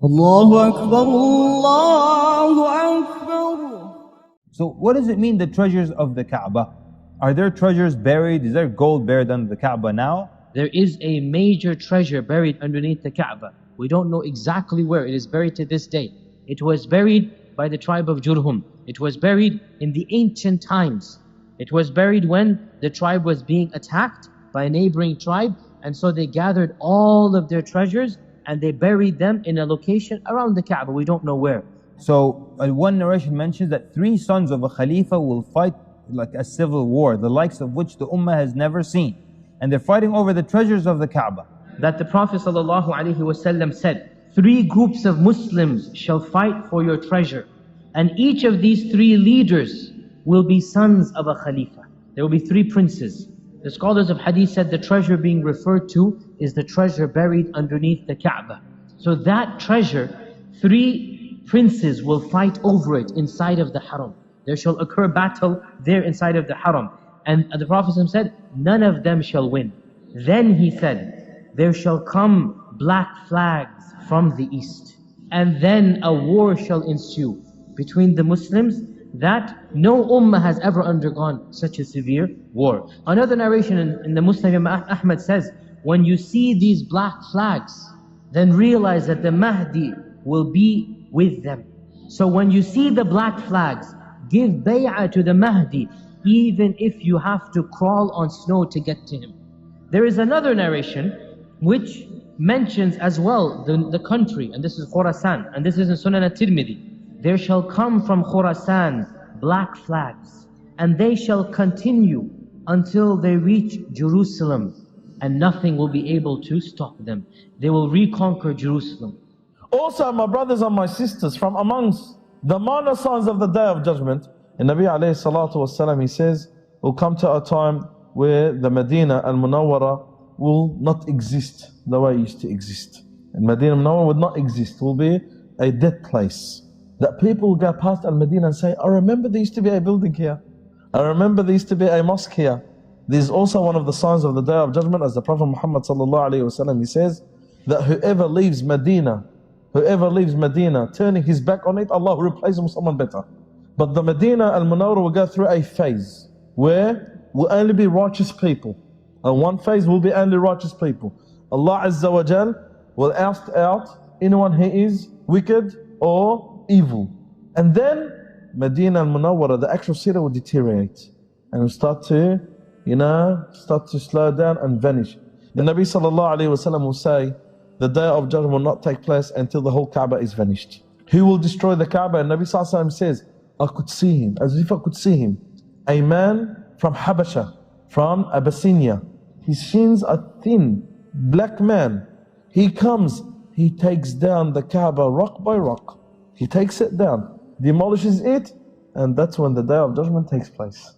Allahu Akbar, Allahu Akbar. So what does it mean, the treasures of the Kaaba? Are there treasures buried? Is there gold buried under the Kaaba now? There is a major treasure buried underneath the Kaaba. We don't know exactly where. It is buried to this day. It was buried by the tribe of Jurhum. It was buried in the ancient times. It was buried when the tribe was being attacked by a neighboring tribe, and so they gathered all of their treasures and they buried them in a location around the Kaaba. We don't know where. So one narration mentions that 3 sons of a Khalifa will fight like a civil war, the likes of which the Ummah has never seen. And they're fighting over the treasures of the Kaaba. That the Prophet ﷺ said, 3 groups of Muslims shall fight for your treasure. And each of these 3 leaders will be sons of a Khalifa. There will be 3 princes. The scholars of Hadith said the treasure being referred to is the treasure buried underneath the Kaaba. So that treasure, 3 princes will fight over it inside of the Haram. There shall occur battle there inside of the Haram. And the Prophet said, none of them shall win. Then he said, there shall come black flags from the east. And then a war shall ensue between the Muslims that no ummah has ever undergone such a severe war. Another narration in the Muslim Imam Ahmad says, when you see these black flags, then realize that the Mahdi will be with them. So when you see the black flags, give bay'ah to the Mahdi, even if you have to crawl on snow to get to him. There is another narration which mentions as well the country, and this is Khurasan, and this is in Sunan at-Tirmidhi. There shall come from Khurasan black flags, and they shall continue until they reach Jerusalem, and nothing will be able to stop them. They will reconquer Jerusalem. Also, my brothers and my sisters, from amongst the minor signs of the Day of Judgment, and Nabi alayhi salatu wasalam, he says, will come to a time where the Medina al-Munawwara will not exist the way it used to exist. And Medina al-Munawwara would not exist, will be a dead place. That people will go past al-Medina and say, I remember there used to be a building here. I remember there used to be a mosque here. This is also one of the signs of the Day of Judgment, as the Prophet Muhammad sallallahu alayhi wasallam, he says, that whoever leaves Medina, turning his back on it, Allah will replace him with someone better. But the Medina al-Munawwara will go through a phase where will only be righteous people. And one phase will be only righteous people. Allah Azza wa Jal will oust out anyone who is wicked or evil. And then Medina al-Munawwara, the actual city, will deteriorate and will start to slow down and vanish. The Nabi sallallahu alayhi wasallam will say, the Day of Judgment will not take place until the whole Kaaba is vanished. Who will destroy the Kaaba? And Nabi sallallahu alayhi wasallam says, I could see him, as if I could see him. A man from Habasha, from Abyssinia. His shins are thin, black man. He comes, he takes down the Kaaba rock by rock. He takes it down, demolishes it, and that's when the Day of Judgment takes place.